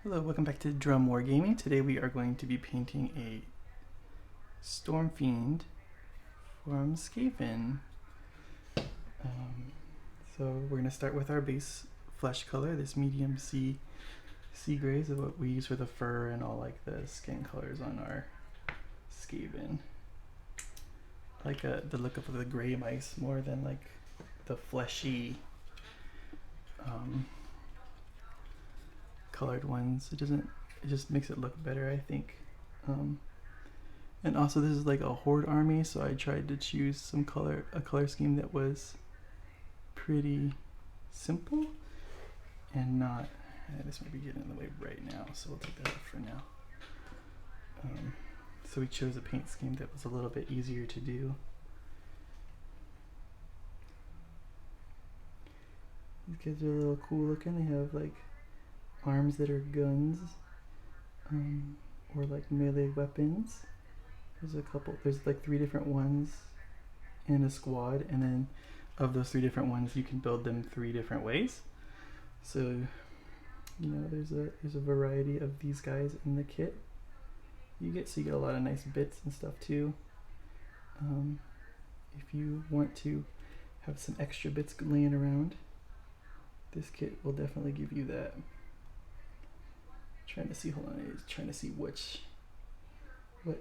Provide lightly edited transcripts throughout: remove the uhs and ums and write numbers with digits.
Hello, welcome back to Drum Wargaming. Today we are going to be painting a Stormfiend from Skaven. So we're going to start with our base flesh color, this medium sea grays is what we use for the fur and all like the skin colors on our Skaven. I like the look of the gray mice more than like the fleshy colored ones. It just makes it look better, I think. And also this is like a horde army, so I tried to choose a color scheme that was pretty simple and not, this might be getting in the way right now, so we'll take that off for now. So we chose a paint scheme that was a little bit easier to do. These guys are a little cool looking. They have like arms that are guns, or like melee weapons. There's like 3 different ones in a squad, and then of those 3 different ones you can build them 3 different ways. So, you know, there's a variety of these guys in the kit. You get a lot of nice bits and stuff too. If you want to have some extra bits laying around, this kit will definitely give you that. Trying to see what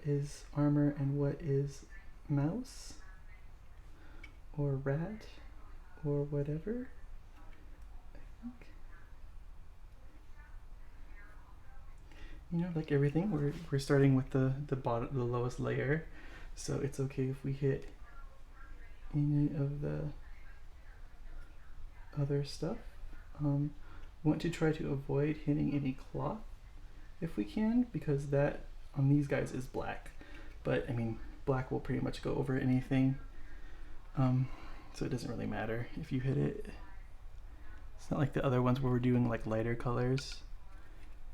is armor and what is mouse or rat or whatever. I think, you know, like everything, we're starting with the lowest layer, so it's okay if we hit any of the other stuff. Want to try to avoid hitting any cloth if we can, because that on these guys is black, but I mean black will pretty much go over anything, so it doesn't really matter if you hit it. It's not like the other ones where we're doing like lighter colors.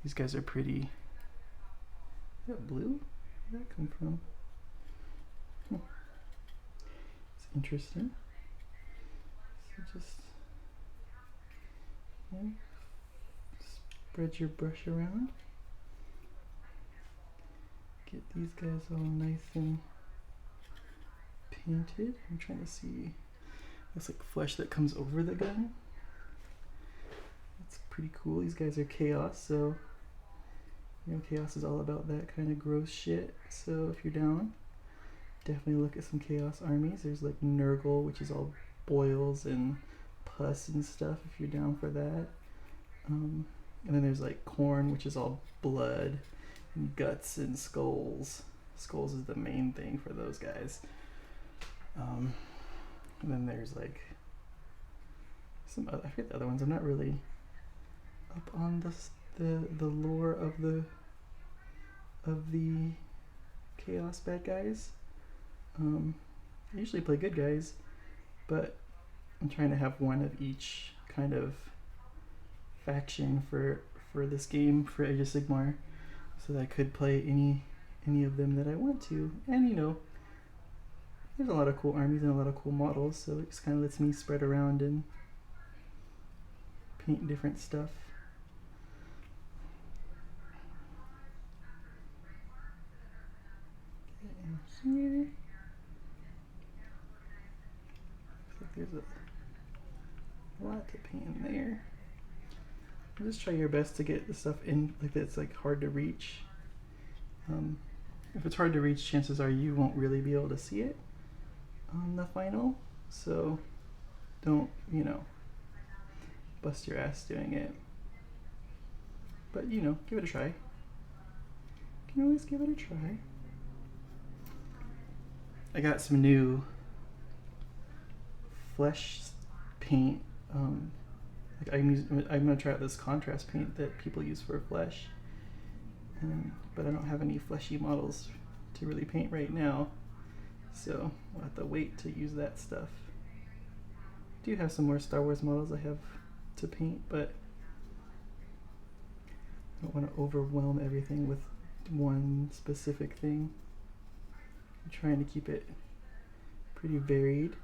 These guys are pretty. Is that blue? Where did that come from? It's interesting. So just spread your brush around. Get these guys all nice and painted. I'm trying to see. Looks like flesh that comes over the gun. That's pretty cool. These guys are chaos, so you know chaos is all about that kind of gross shit. So if you're down, definitely look at some chaos armies. There's like Nurgle, which is all boils and pus and stuff, if you're down for that. And then there's like Corn, which is all blood and guts and skulls. Skulls is the main thing for those guys. And then there's like some other, I forget the other ones. I'm not really up on the lore of the chaos bad guys. I usually play good guys, but I'm trying to have one of each kind of faction for this game, for Age of Sigmar, so that I could play any of them that I want to. And you know, there's a lot of cool armies and a lot of cool models, so it just kind of lets me spread around and paint different stuff. And here, looks like there's a lot to paint in there. Just try your best to get the stuff in like that's like hard to reach. If it's hard to reach, chances are you won't really be able to see it on the final, so don't, you know, bust your ass doing it. But you know, give it a try. You can always give it a try. I got some new flesh paint. I'm gonna try out this contrast paint that people use for flesh, but I don't have any fleshy models to really paint right now, so I'll have to wait to use that stuff. I do have some more Star Wars models I have to paint, but I don't want to overwhelm everything with one specific thing. I'm trying to keep it pretty varied.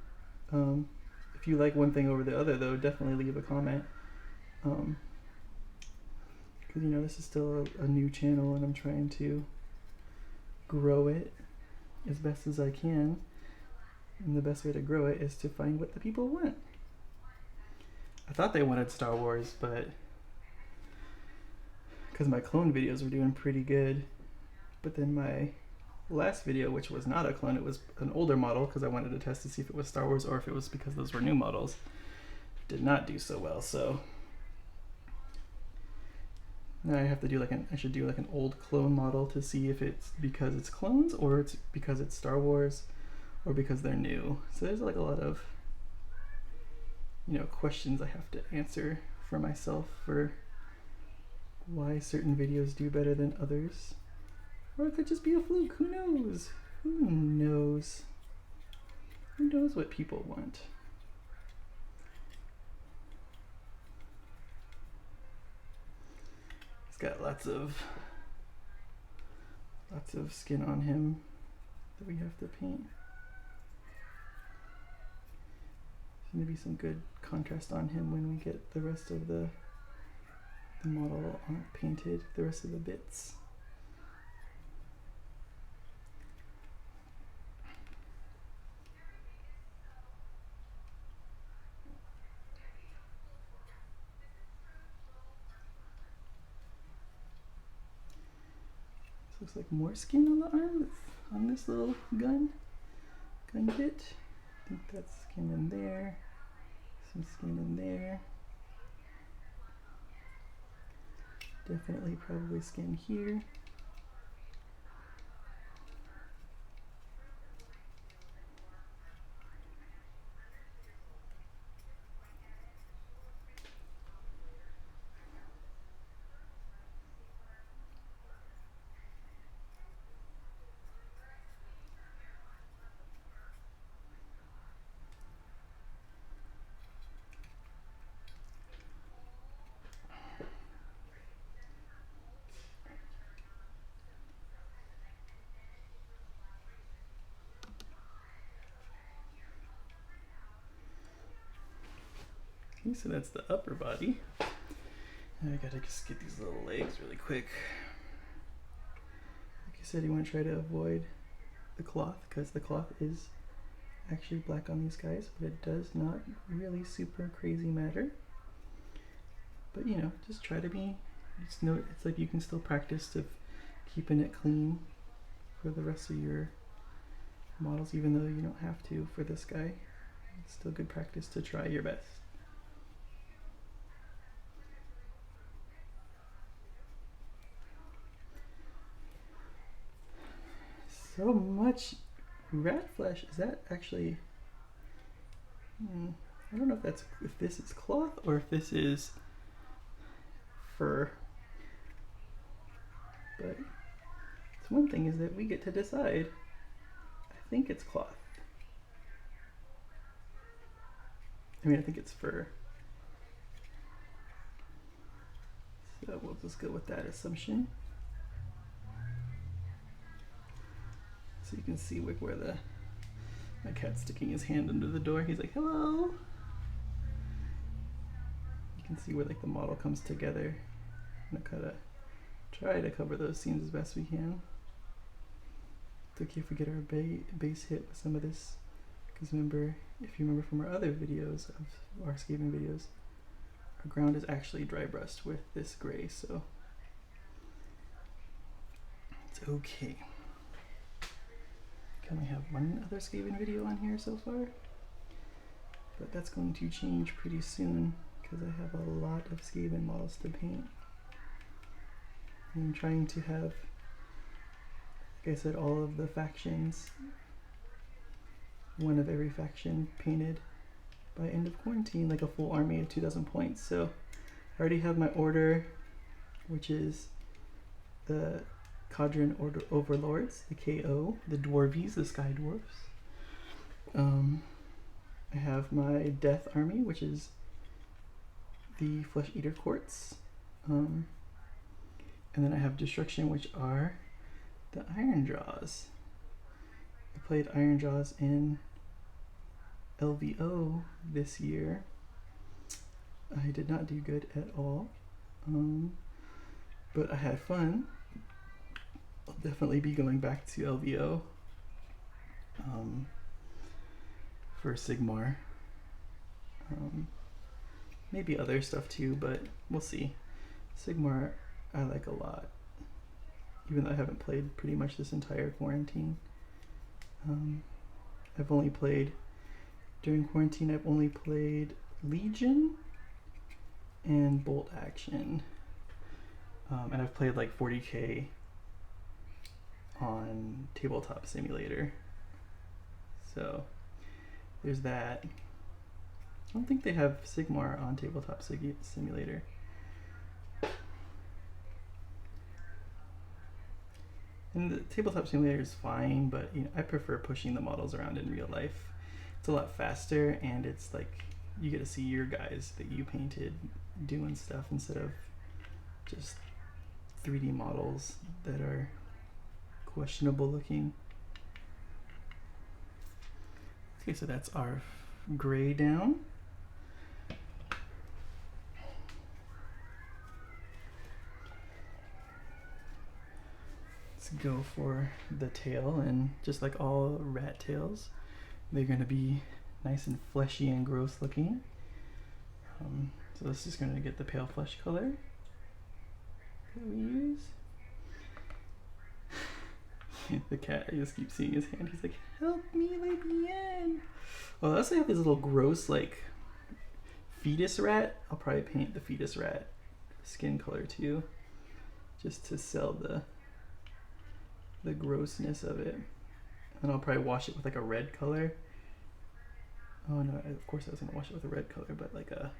If you like one thing over the other, though, definitely leave a comment. because you know this is still a new channel and I'm trying to grow it as best as I can, and the best way to grow it is to find what the people want. I thought they wanted Star Wars, but because my clone videos were doing pretty good, but then my last video, which was not a clone, it was an older model because I wanted to test to see if it was Star Wars or if it was because those were new models, did not do so well. So now I have to do I should do like an old clone model to see if it's because it's clones or it's because it's Star Wars or because they're new. So there's like a lot of, you know, questions I have to answer for myself for why certain videos do better than others. Or it could just be a fluke. Who knows? Who knows? Who knows what people want? He's got lots of skin on him that we have to paint. There's going to be some good contrast on him when we get the rest of the model painted, the rest of the bits. Looks like more skin on the arm on this little gun bit. I think that's skin in there, some skin in there. Definitely probably skin here. Okay, so that's the upper body. And I gotta just get these little legs really quick. Like I said, you want to try to avoid the cloth because the cloth is actually black on these guys, but it does not really super crazy matter. But you know, just try to be, just know it's like you can still practice to keeping it clean for the rest of your models, even though you don't have to for this guy. It's still good practice to try your best. So much rat flesh. Is that actually, I don't know if this is cloth or if this is fur, but it's one thing is that we get to decide. I think it's cloth. I mean, I think it's fur. So we'll just go with that assumption. So you can see where my cat's sticking his hand under the door. He's like, hello. You can see where like the model comes together. I'm gonna try to cover those seams as best we can. It's okay if we get our base hit with some of this, because remember, if you remember from our other videos of our scaving videos, our ground is actually dry brushed with this gray, so it's okay. I only have one other scaving video on here so far, but that's going to change pretty soon because I have a lot of scaving models to paint. I'm trying to have, like I said, all of the factions, one of every faction painted by end of quarantine, like a full army of 2,000 points. So I already have my order, which is the Cadron Order Overlords, the KO, the Dwarvies, the Sky Dwarfs. I have my Death Army, which is the Flesh Eater Courts. And then I have Destruction, which are the Iron Jaws. I played Iron Jaws in LVO this year. I did not do good at all. But I had fun. I'll definitely be going back to LVO for Sigmar. Maybe other stuff too, but we'll see. Sigmar I like a lot, even though I haven't played pretty much this entire quarantine. I've only played, during quarantine, I've only played Legion and Bolt Action. And I've played like 40k on Tabletop Simulator. So there's that. I don't think they have Sigmar on Tabletop Simulator. And the Tabletop Simulator is fine, but you know, I prefer pushing the models around in real life. It's a lot faster, and it's like you get to see your guys that you painted doing stuff instead of just 3D models that are questionable looking. Okay, so that's our gray down. Let's go for the tail, and just like all rat tails, they're going to be nice and fleshy and gross looking. So this is going to get the pale flesh color that we use. The cat, I just keep seeing his hand. He's like, help me, let me in. Well, I also have this little gross like fetus rat. I'll probably paint the fetus rat skin color too, just to sell the grossness of it. And I'll probably wash it with like a red color. Oh no, of course I was gonna wash it with a red color, but like a,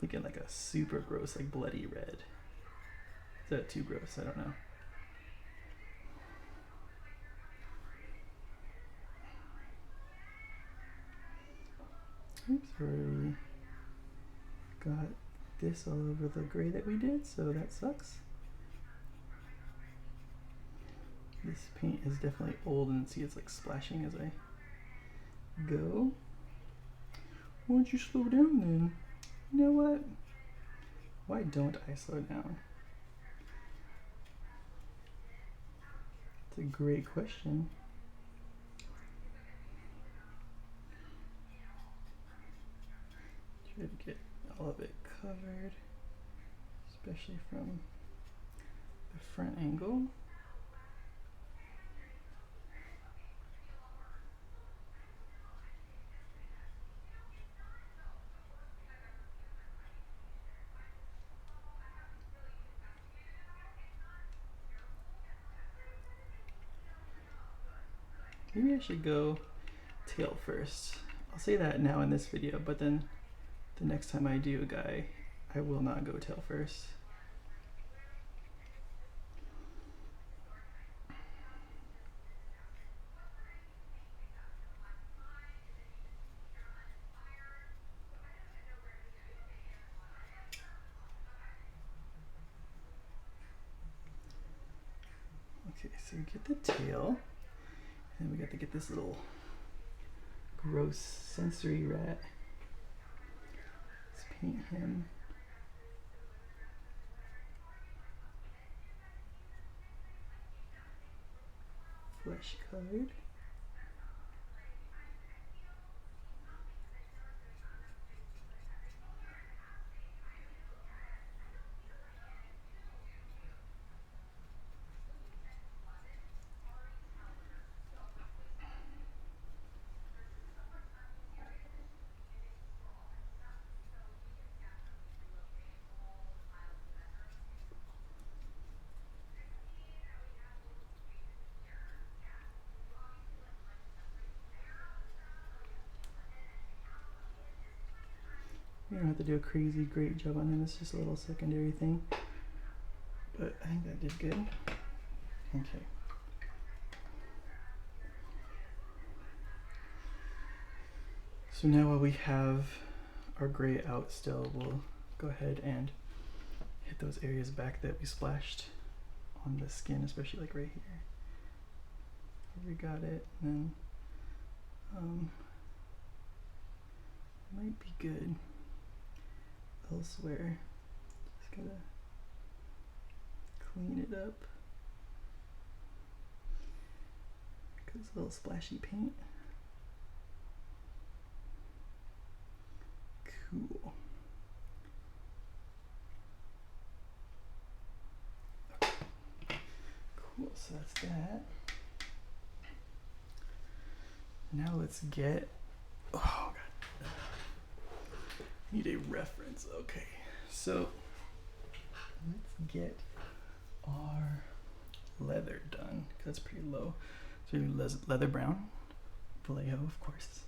thinking like a super gross, like bloody red. Is that too gross? I don't know. Oops, already got this all over the gray that we did, so that sucks. This paint is definitely old, and see it's like splashing as I go. Why don't you slow down then? You know what? Why don't I slow down? It's a great question. Try to get all of it covered, especially from the front angle. Maybe I should go tail first. I'll say that now in this video, but then the next time I do a guy, I will not go tail first. Okay, so we get the tail, and we got to get this little gross sensory rat. Let's paint him. Flesh colored. You don't have to do a crazy great job on him, it's just a little secondary thing. But I think that did good. Okay. So now while we have our gray out still, we'll go ahead and hit those areas back that we splashed on the skin, especially like right here. We got it, and then might be good elsewhere. Just gotta clean it up. It's a little splashy paint. Cool. Cool, so that's that. Now let's get, oh god, need a reference. Okay, so let's get our leather done. That's pretty low. So leather brown, Vallejo, of course.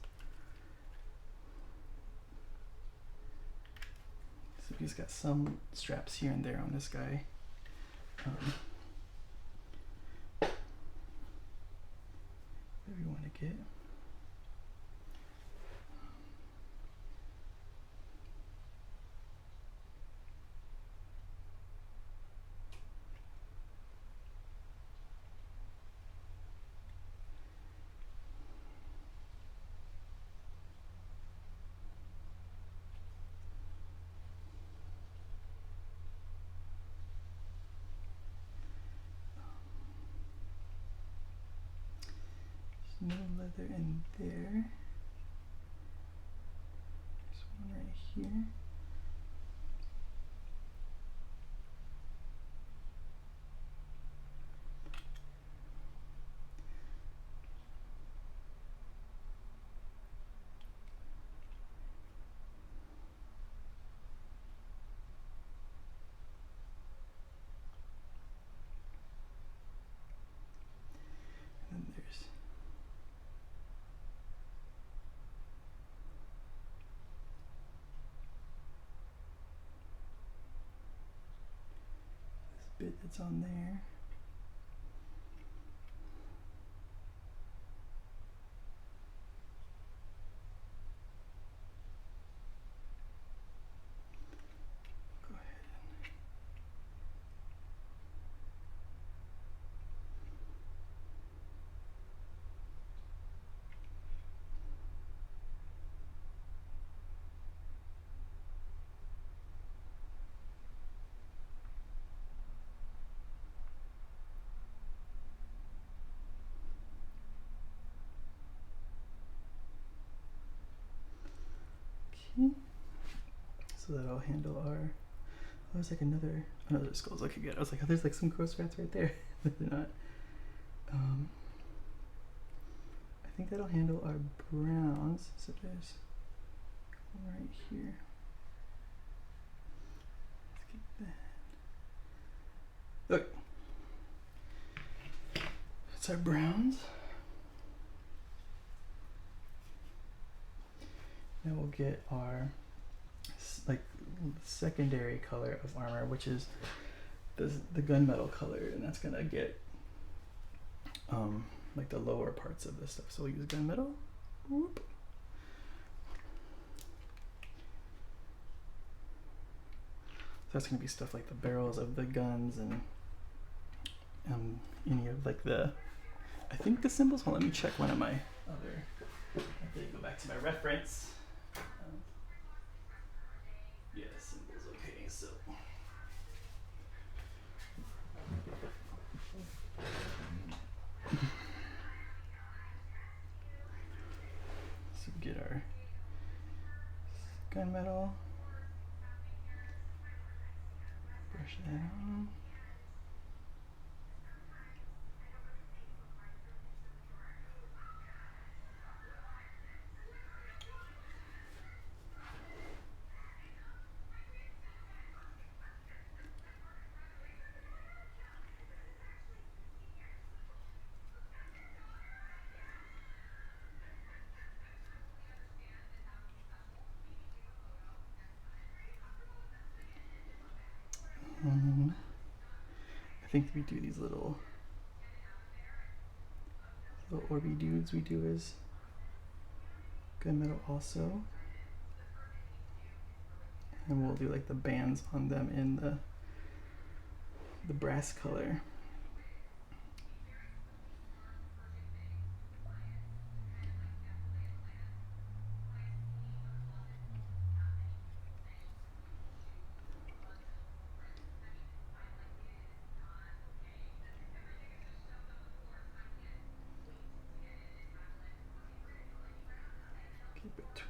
So he's got some straps here and there on this guy. Whatever you want to get. No leather in there. There's one right here. And then there's bit that's on there. Go ahead and so that'll handle our, oh, there's like another skulls I could get. I was like, oh, there's like some gross rats right there. But they're not. I think that'll handle our browns. So there's one right here. Let's get that. Okay. That's our browns. Now we'll get our like secondary color of armor, which is the gunmetal color, and that's gonna get like the lower parts of this stuff. So we'll use gunmetal. Whoop. So that's gonna be stuff like the barrels of the guns and any of like the, I think the symbols. Hold on, let me check one of my other. I have to go back to my reference. Yeah, symbols. Okay, so. So get our gunmetal. Brush that on. I think we do these little orby dudes we do as gunmetal also. And we'll do like the bands on them in the brass color.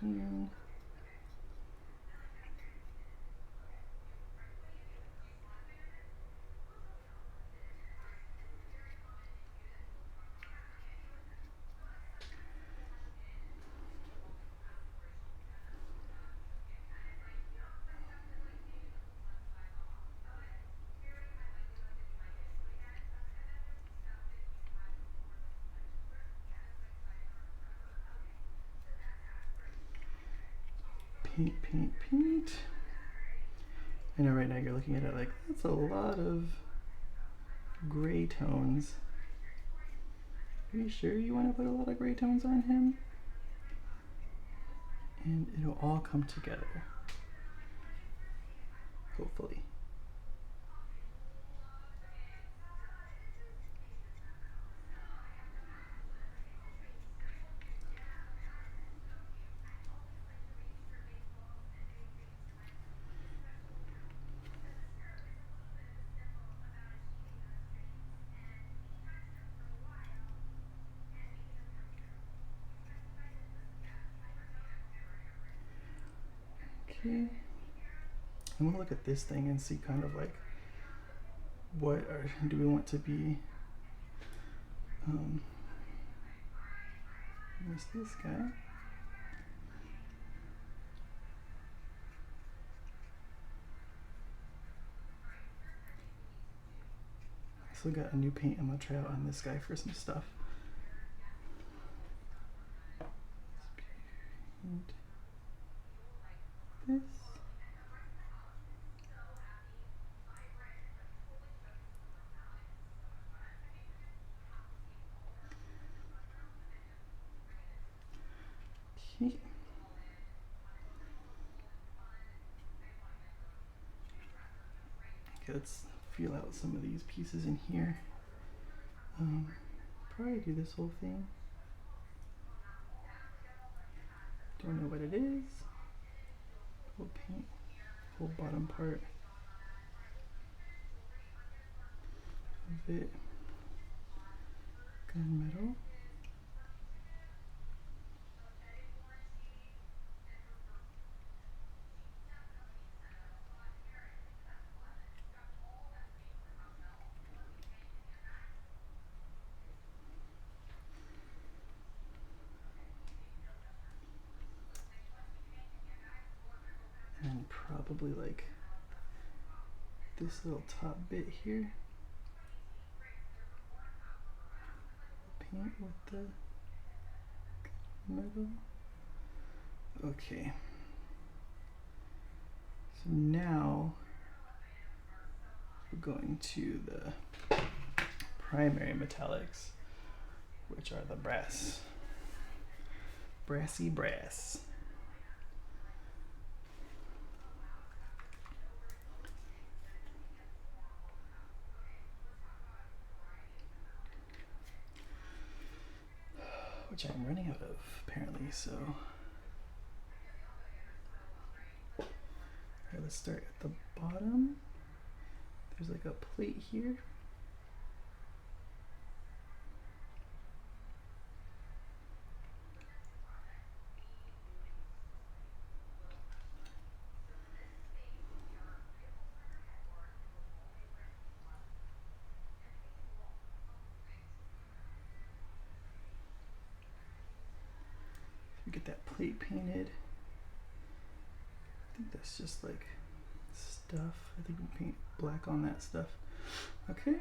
between. Paint, paint, paint. I know right now you're looking at it like, that's a lot of gray tones. Are you sure you want to put a lot of gray tones on him? And it'll all come together. Hopefully. Okay. I'm gonna look at this thing and see kind of like do we want to be what's this guy? I still got a new paint I'm gonna try out on this guy for some stuff. Paint this. Okay. Okay, let's feel out some of these pieces in here. Probably do this whole thing. Don't know what it is. Whole paint, whole bottom part of it. Gunmetal. And probably like this little top bit here. Paint with the metal. Okay. So now we're going to the primary metallics, which are the brass. Brassy brass. Which I'm running out of, apparently, so. Alright, let's start at the bottom. There's like a plate here. Get that plate painted. I think that's just like stuff. I think we paint black on that stuff. Okay.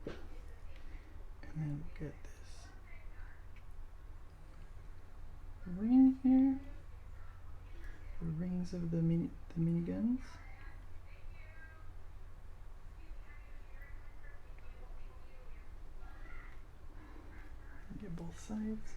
And then we'll get this ring here. The rings of the miniguns. Get both sides.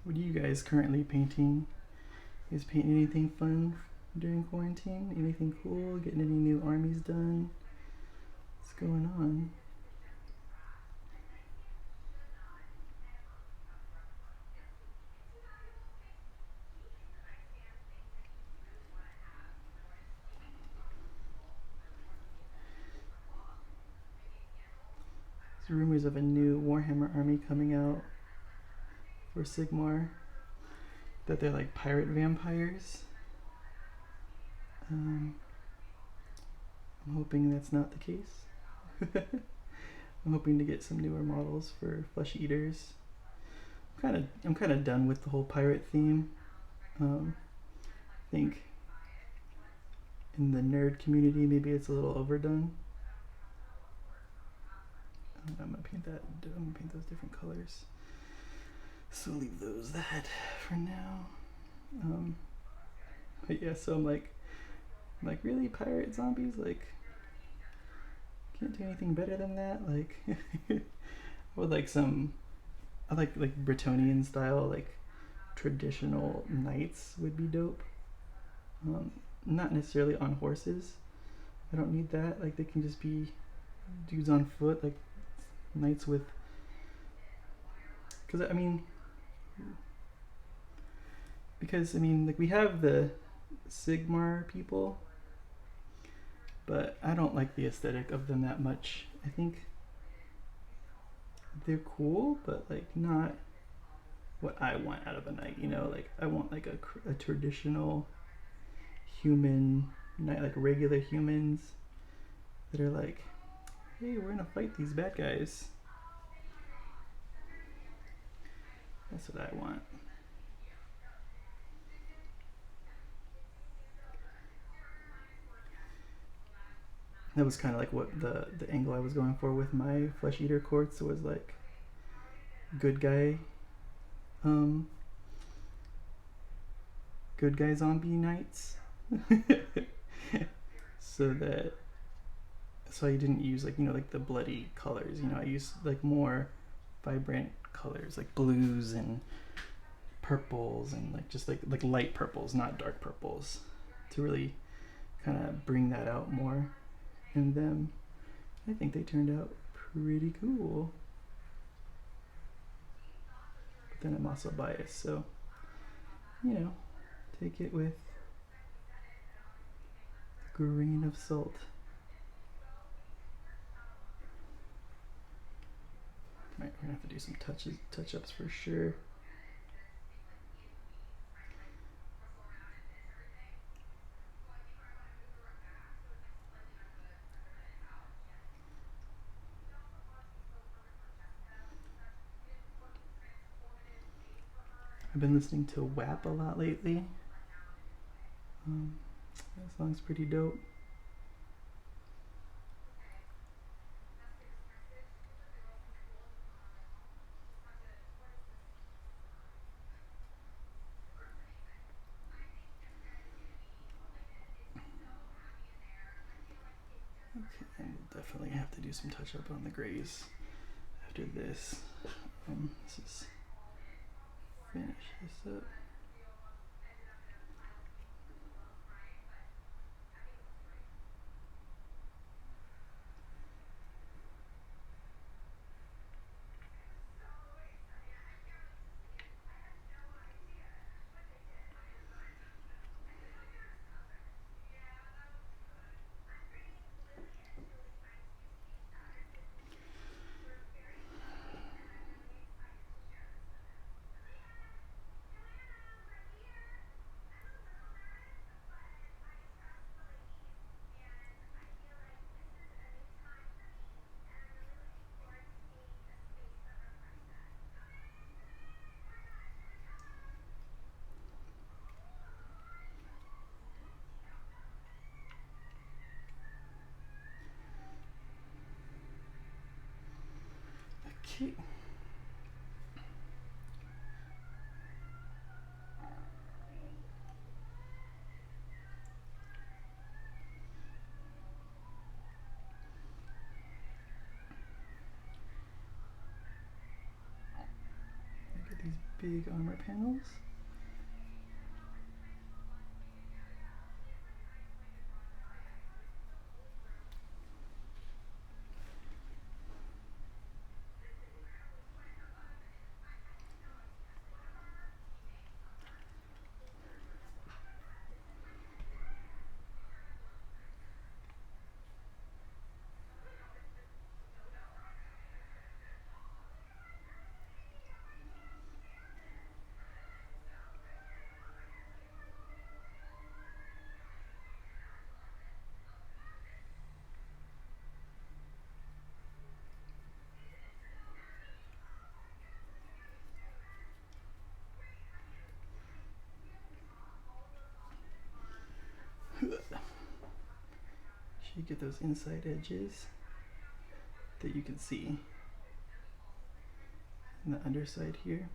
What are you guys currently painting? You guys painting anything fun during quarantine? Anything cool? Getting any new armies done? What's going on? There's rumors of a new Warhammer army coming out for Sigmar, that they're like pirate vampires. I'm hoping that's not the case. I'm hoping to get some newer models for flesh eaters. I'm kind of done with the whole pirate theme. I think in the nerd community maybe it's a little overdone. I'm gonna paint those different colors. So leave those that for now. But yeah, so I'm like really pirate zombies? Like, can't do anything better than that? Like, or like I like Bretonian style, like traditional knights would be dope. Not necessarily on horses. I don't need that. Like, they can just be dudes on foot, like knights with. Because I mean, like we have the Sigmar people, but I don't like the aesthetic of them that much. I think they're cool, but like not what I want out of a knight, you know? Like, I want like a traditional human knight, like regular humans that are like, hey, we're gonna fight these bad guys. That's what I want. That was kind of like what the angle I was going for with my flesh eater courts was, like good guy zombie knights. so I didn't use like, you know, like the bloody colors, you know, I used like more vibrant colors, like blues and purples and like just like light purples, not dark purples, to really kind of bring that out more in them. I think they turned out pretty cool. But then I'm also biased, so, you know, take it with a grain of salt. Right, we're gonna have to do some touch-ups for sure. I've been listening to WAP a lot lately. That song's pretty dope. Okay, and we'll definitely have to do some touch-up on the grays after this. Let's just finish this up. Okay. Get these big armor panels. Should get those inside edges that you can see in the underside here.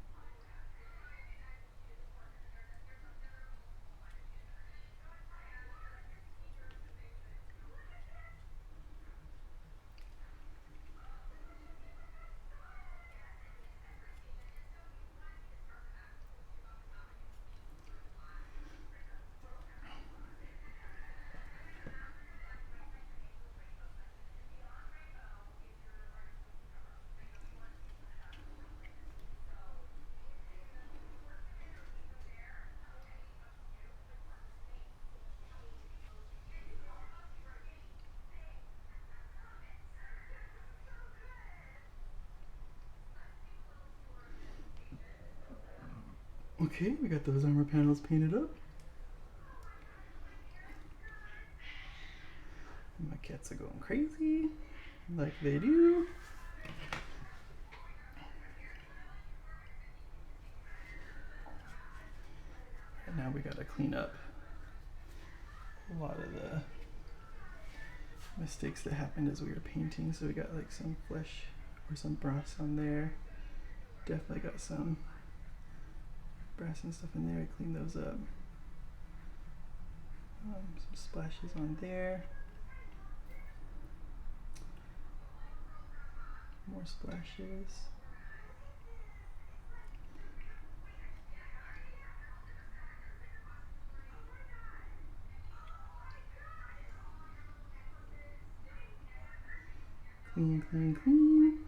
Okay, we got those armor panels painted up. My cats are going crazy, like they do. And now we gotta clean up a lot of the mistakes that happened as we were painting. So we got like some flesh or some brass on there. Definitely got some brass and stuff in there. I cleaned those up. Some splashes on there. More splashes. Clean, clean, clean.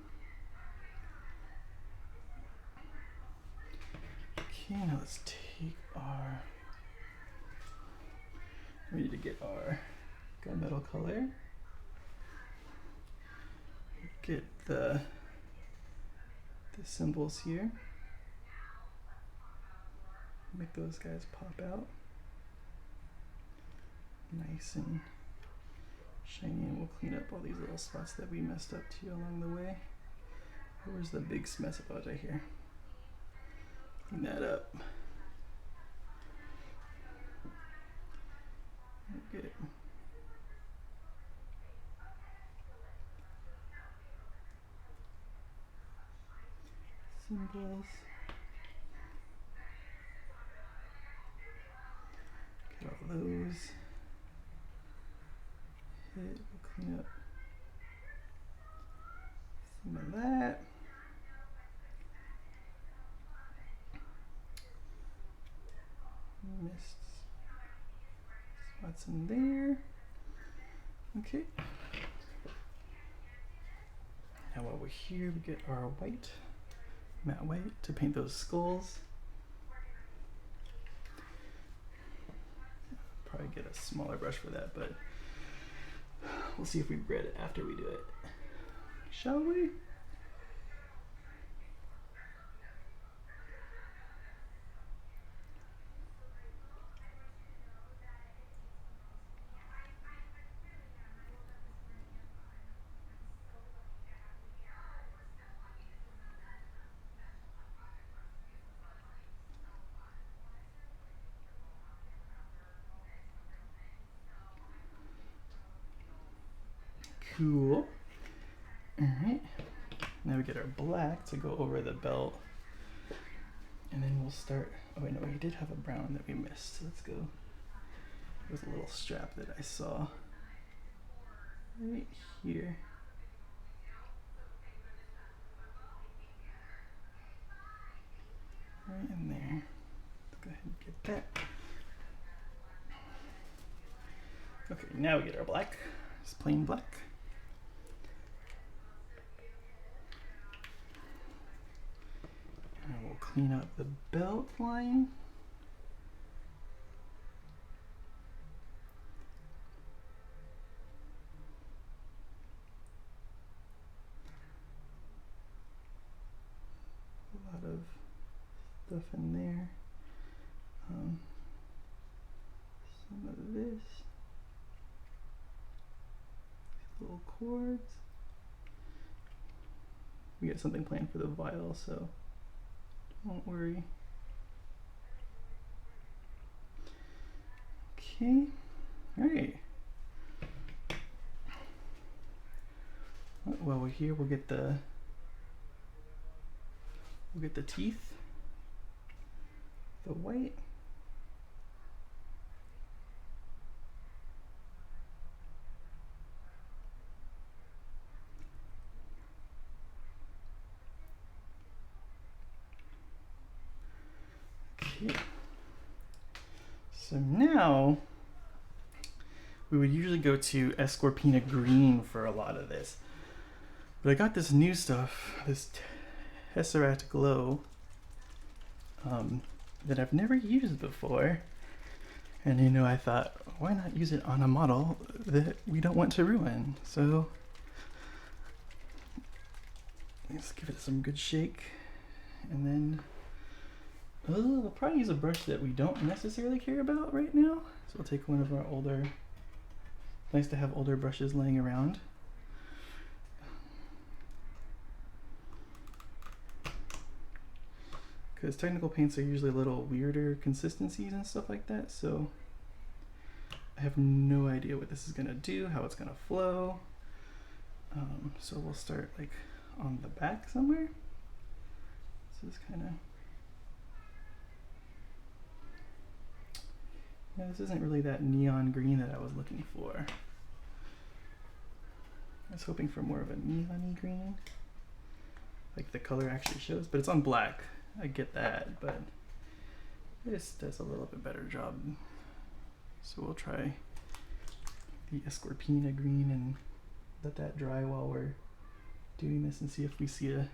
Okay, now let's take our, we need to get our gunmetal color. Get the symbols here. Make those guys pop out. Nice and shiny, and we'll clean up all these little spots that we messed up too along the way. Where's the big mess about right here? Clean that up. Okay. Symbols. Get all those. Hit, we'll clean up some of that. Missed spots in there. Okay. Now while we're here, we get our white, matte white, to paint those skulls. Probably get a smaller brush for that, but we'll see if we regret it after we do it. Shall we? Cool. Alright. Now we get our black to go over the belt. And then we'll start. Oh wait, no, we did have a brown that we missed. So let's go. There's a little strap that I saw right here. right in there. Let's go ahead and get that. Okay, now we get our black, just plain black. And we'll clean up the belt line. A lot of stuff in there. Some of this. Little cords. We got something planned for the vial, so don't worry. Okay, all right. While we're here, we'll get the teeth, the white. Okay. So now we would usually go to Escorpina Green for a lot of this. But I got this new stuff, this Tesseract Glow, that I've never used before. And you know, I thought, why not use it on a model that we don't want to ruin? So let's give it some good shake. And then we'll probably use a brush that we don't necessarily care about right now. So we'll take one of our older, nice to have older brushes laying around. Because technical paints are usually a little weirder consistencies and stuff like that, so I have no idea what this is gonna do, how it's gonna flow. So we'll start like on the back somewhere. This is kind of, yeah, this isn't really that neon green that I was looking for. I was hoping for more of a neon-y green, like the color actually shows, but it's on black. I get that, but this does a little bit better job. So we'll try the Escorpina Green and let that dry while we're doing this and see if we see a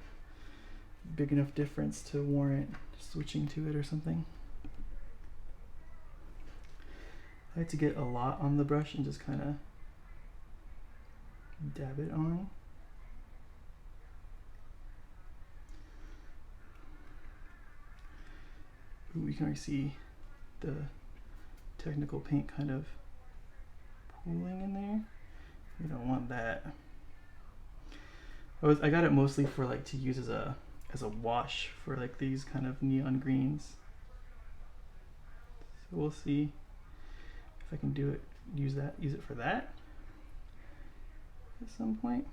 big enough difference to warrant switching to it or something. I like to get a lot on the brush and just kind of dab it on. We can already see the technical paint kind of pooling in there. We don't want that. I got it mostly for like to use as a wash for like these kind of neon greens. So we'll see if I can do it, use it for that at some point.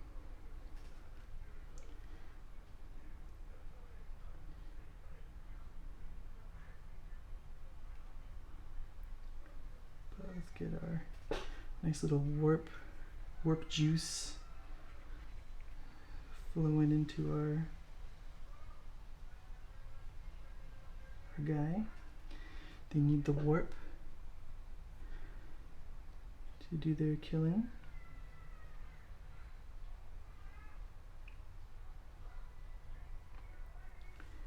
Let's get our nice little warp juice flowing into our guy. They need the warp to do their killing.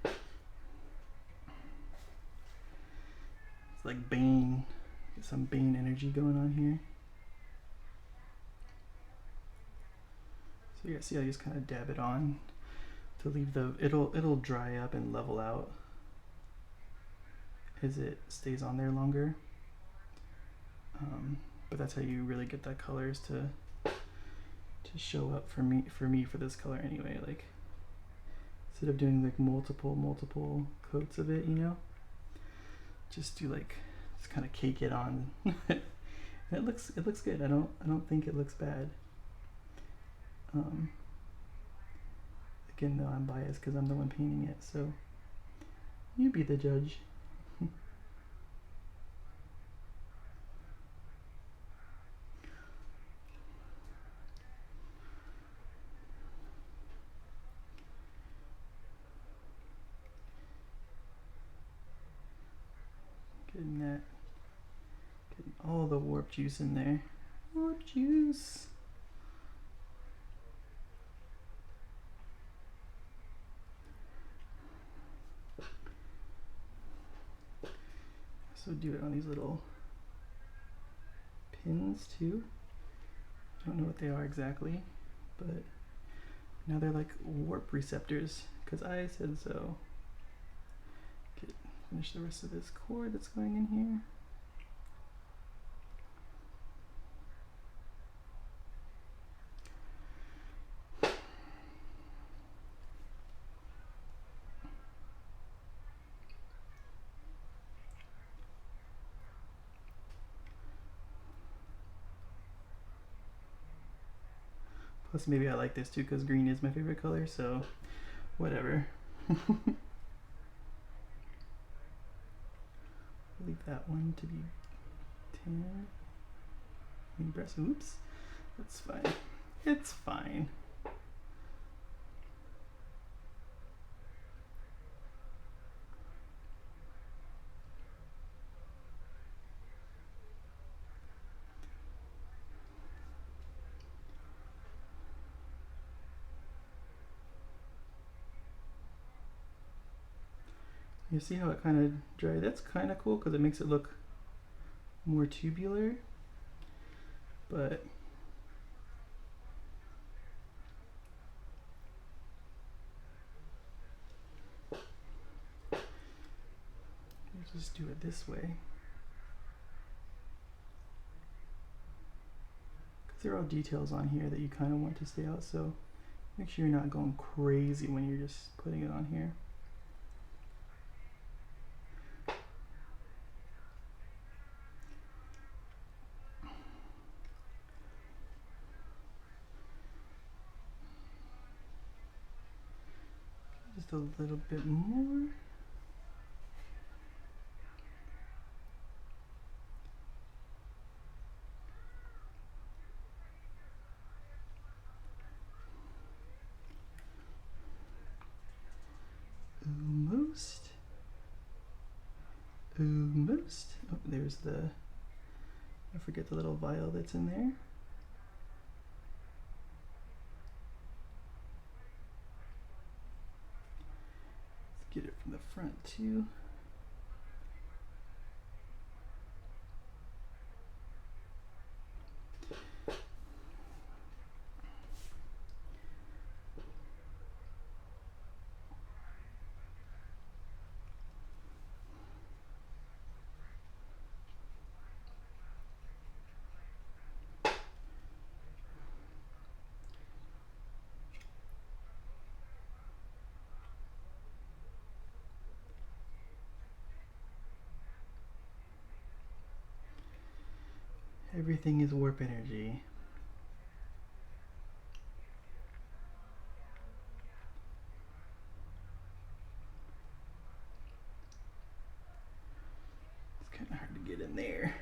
It's like Bane. Get some Bane energy going on here. So yeah, see, I just kind of dab it on to leave it'll dry up and level out as it stays on there longer. But that's how you really get that colors to show up for me for this color anyway. Like instead of doing like multiple coats of it, you know, just do like just kind of cake it on. And it looks good. I don't think it looks bad. Again, though, I'm biased because I'm the one painting it, so you be the judge. all the warp juice in there. Warp juice. So do it on these little pins too. I don't know what they are exactly, but now they're like warp receptors because I said so. Finish the rest of this cord that's going in here. Plus maybe I like this too because green is my favorite color, so whatever. Leave that one to be 10. Oops, that's fine. It's fine. You see how it kind of dried? That's kind of cool because it makes it look more tubular, but let's just do it this way because there are all details on here that you kind of want to stay out, so make sure you're not going crazy when you're just putting it on here. Just a little bit more. Almost. Almost. Oh, there's the, I forget the little vial that's in there. Get it from the front too. Everything is warp energy. It's kind of hard to get in there.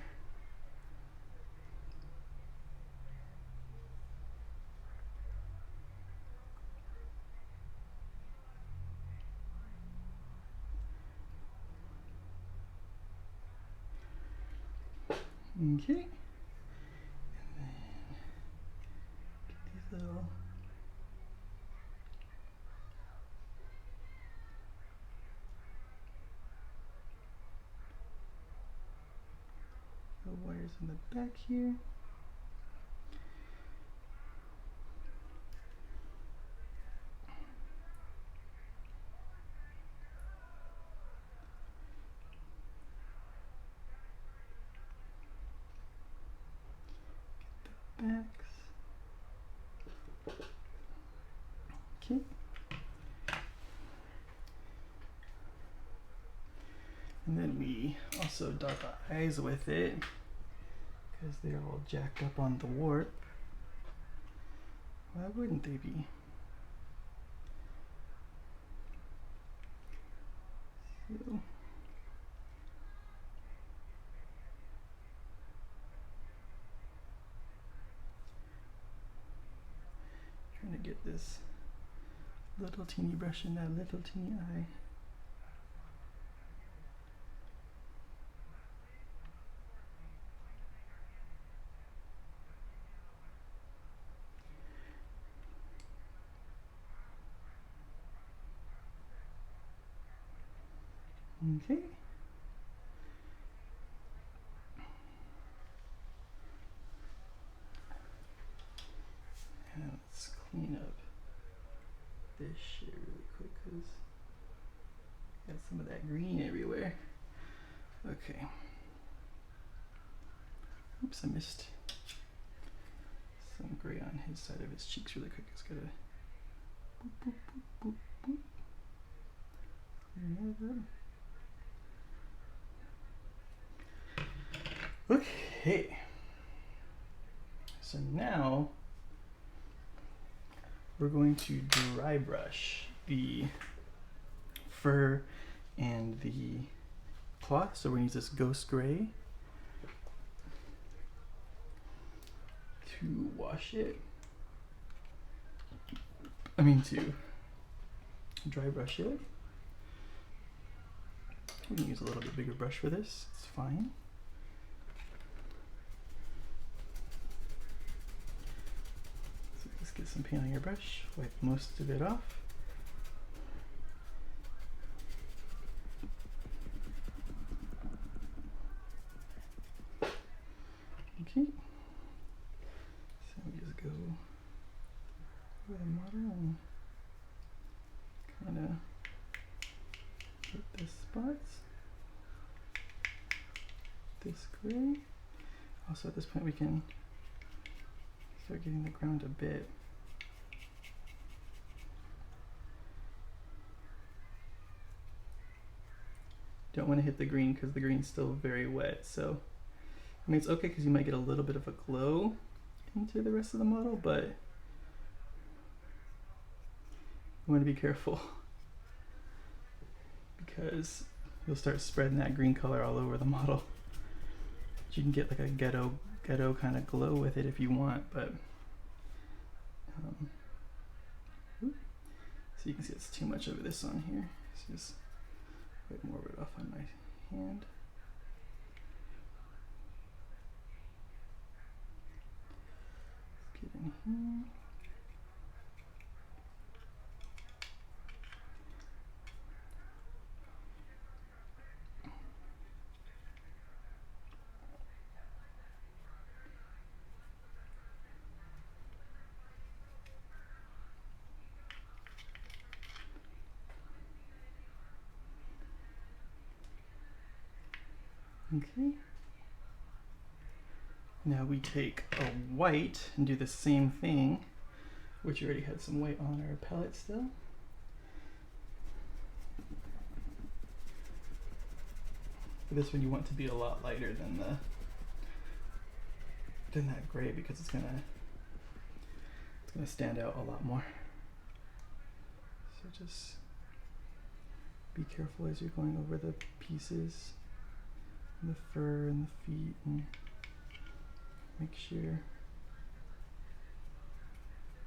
Okay. Little wires in the back here. Get the backs. Okay. And then we also dot the eyes with it because they're all jacked up on the warp. Why wouldn't they be? So, trying to get this little teeny brush in that little teeny eye. Okay. And let's clean up this shit really quick because got some of that green everywhere. Okay. Oops, I missed some gray on his side of his cheeks really quick. Just gotta boop, boop, boop, boop, boop. Clean that up. Okay. So now we're going to dry brush the fur and the cloth. So we're gonna use this ghost gray to wash it. To dry brush it. We can use a little bit bigger brush for this, it's fine. So just get some paint on your brush, wipe most of it off. Okay. So we just go with the model and kind of hit the spots. This gray. Also at this point we can start getting the ground a bit. Don't want to hit the green because the green's still very wet. So it's okay because you might get a little bit of a glow into the rest of the model, but you want to be careful because you'll start spreading that green color all over the model. You can get like a ghetto kind of glow with it if you want, but so you can see it's too much of this on here. So just wipe more of it off on my hand. Let's get in here. Okay. Now we take a white and do the same thing, which you already had some white on our palette still. For this one you want to be a lot lighter than that gray because it's gonna stand out a lot more. So just be careful as you're going over the pieces. The fur and the feet, and make sure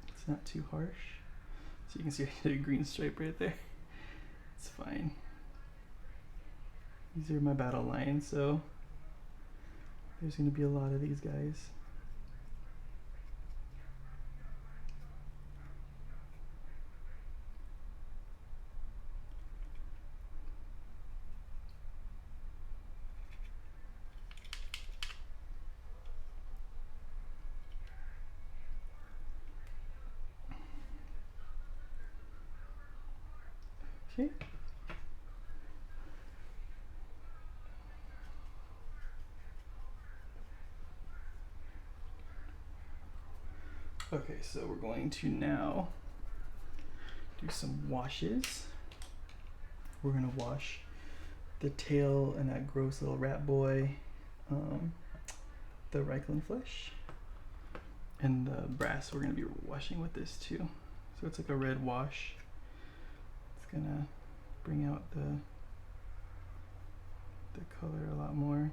it's not too harsh. So you can see I did a green stripe right there. It's fine. These are my battle lines, so there's going to be a lot of these guys. Okay. Okay, so we're going to now do some washes. We're gonna wash the tail and that gross little rat boy, the Reichland flesh, and the brass we're gonna be washing with this too. So it's like a red wash. It's gonna bring out the color a lot more.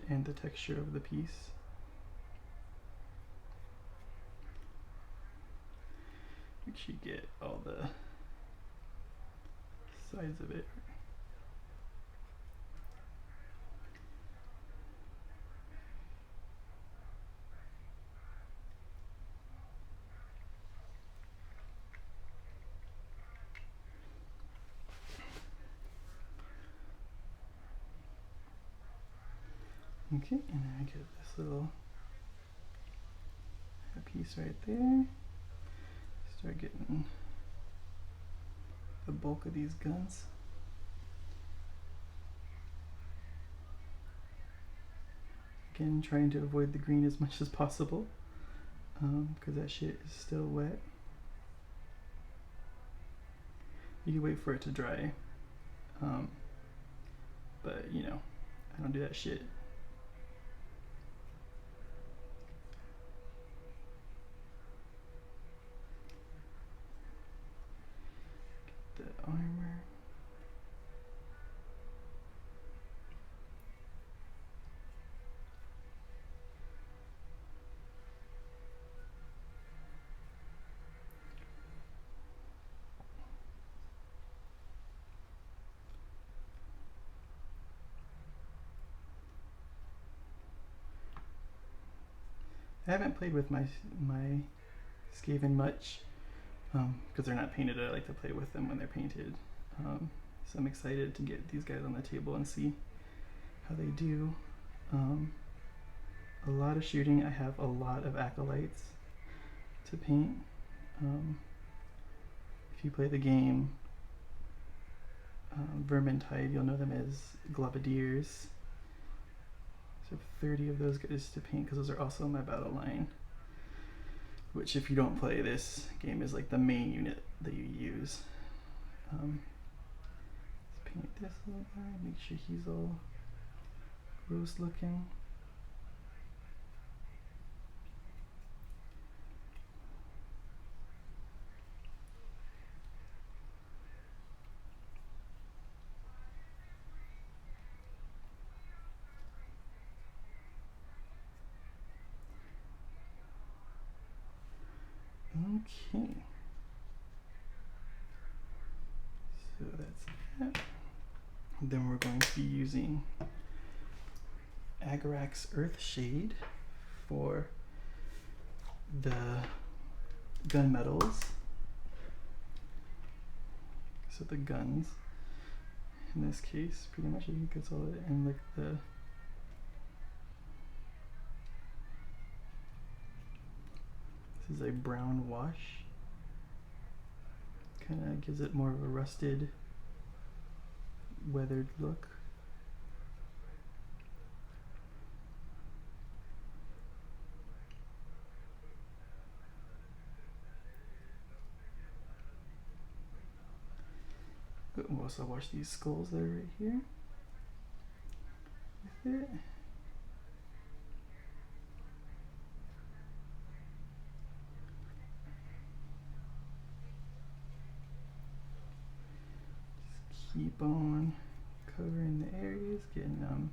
And the texture of the piece. Make sure you get all the sides of it. Okay, and then I get this little piece right there. Start getting the bulk of these guns. Again, trying to avoid the green as much as possible, because that shit is still wet. You can wait for it to dry, but you know, I don't do that shit. Get the armor. I haven't played with my Skaven much, because they're not painted. I like to play with them when they're painted. So I'm excited to get these guys on the table and see how they do. A lot of shooting. I have a lot of acolytes to paint. If you play the game Vermintide, you'll know them as Globadiers. So 30 of those guys to paint, because those are also in my battle line. Which, if you don't play this game, is like the main unit that you use. Let's paint this little guy, make sure he's all gross looking. Okay. So that's that. Then we're going to be using Agarak's Earthshade for the gunmetals. So the guns, in this case, pretty much I think that's all it, and like the this is a brown wash. Kind of gives it more of a rusted, weathered look. We'll also wash these skulls that are right here with it. Just keep on covering the areas, getting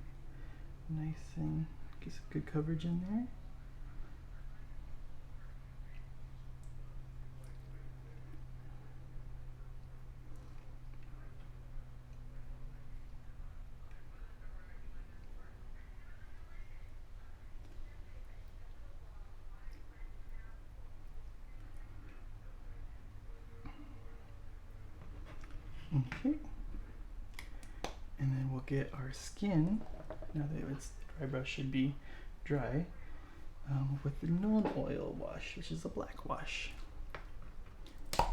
nice and get some good coverage in there. Okay, and then we'll get our skin, now that it's dry brush should be dry, with the non-oil wash, which is a black wash. It's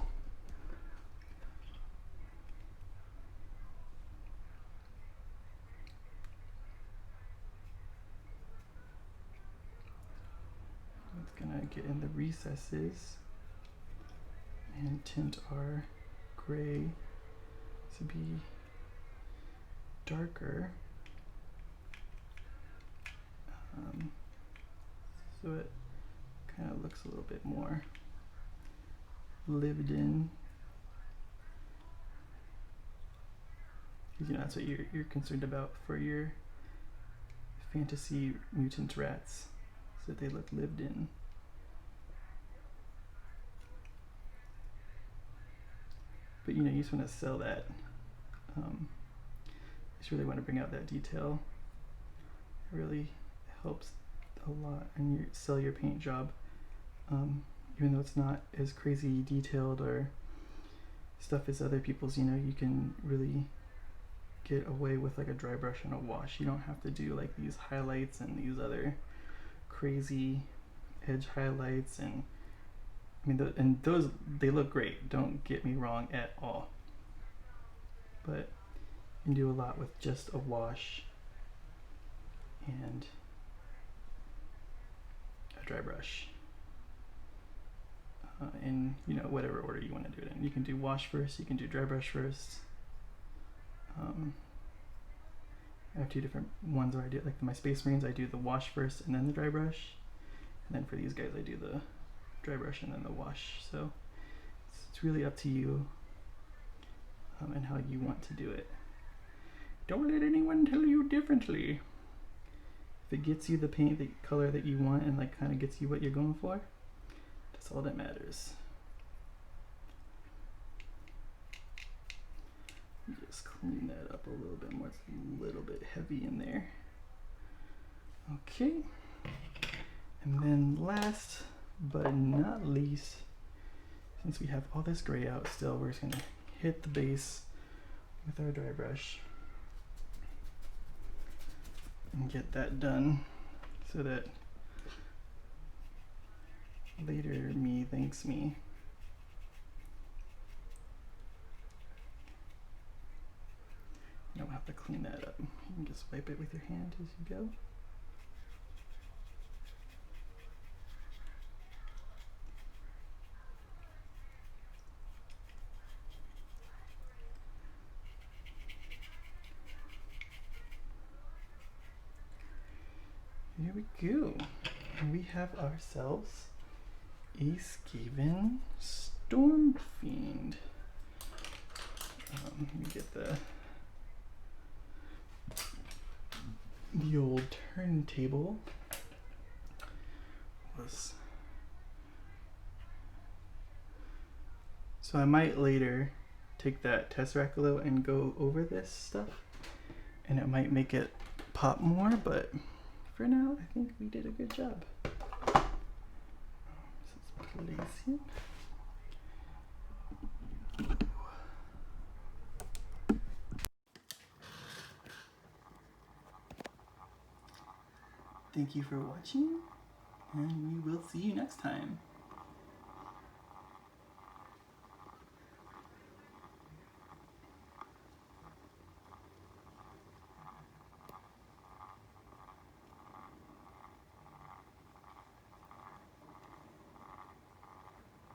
gonna get in the recesses and tint our gray to be darker, so it kind of looks a little bit more lived in, because you know that's what you're concerned about for your fantasy mutant rats, so that they look lived in. But you know, you just want to sell that. Just really want to bring out that detail. It really helps a lot and you sell your paint job, even though it's not as crazy detailed or stuff as other people's. You know, you can really get away with like a dry brush and a wash. You don't have to do like these highlights and these other crazy edge highlights, and I mean, and those, they look great, don't get me wrong at all, but you can do a lot with just a wash and a dry brush, in, you know, whatever order you want to do it in. You can do wash first, you can do dry brush first. I have two different ones where I do, like my Space Marines, I do the wash first and then the dry brush, and then for these guys I do the dry brush and then the wash. So it's really up to you, and how you want to do it. Don't let anyone tell you differently. If it gets you the paint, the color that you want, and like kind of gets you what you're going for, that's all that matters. Just clean that up a little bit more. It's a little bit heavy in there. Okay. And then last but not least, since we have all this gray out still, we're just gonna hit the base with our dry brush and get that done so that later me thanks me. You don't have to clean that up. You can just wipe it with your hand as you go. Here we go. And we have ourselves a Skaven Stormfiend. Let me get the old turntable. So I might later take that Tesseract Glow and go over this stuff, and it might make it pop more, but for now I think we did a good job. Let's place it. Thank you for watching, and we will see you next time.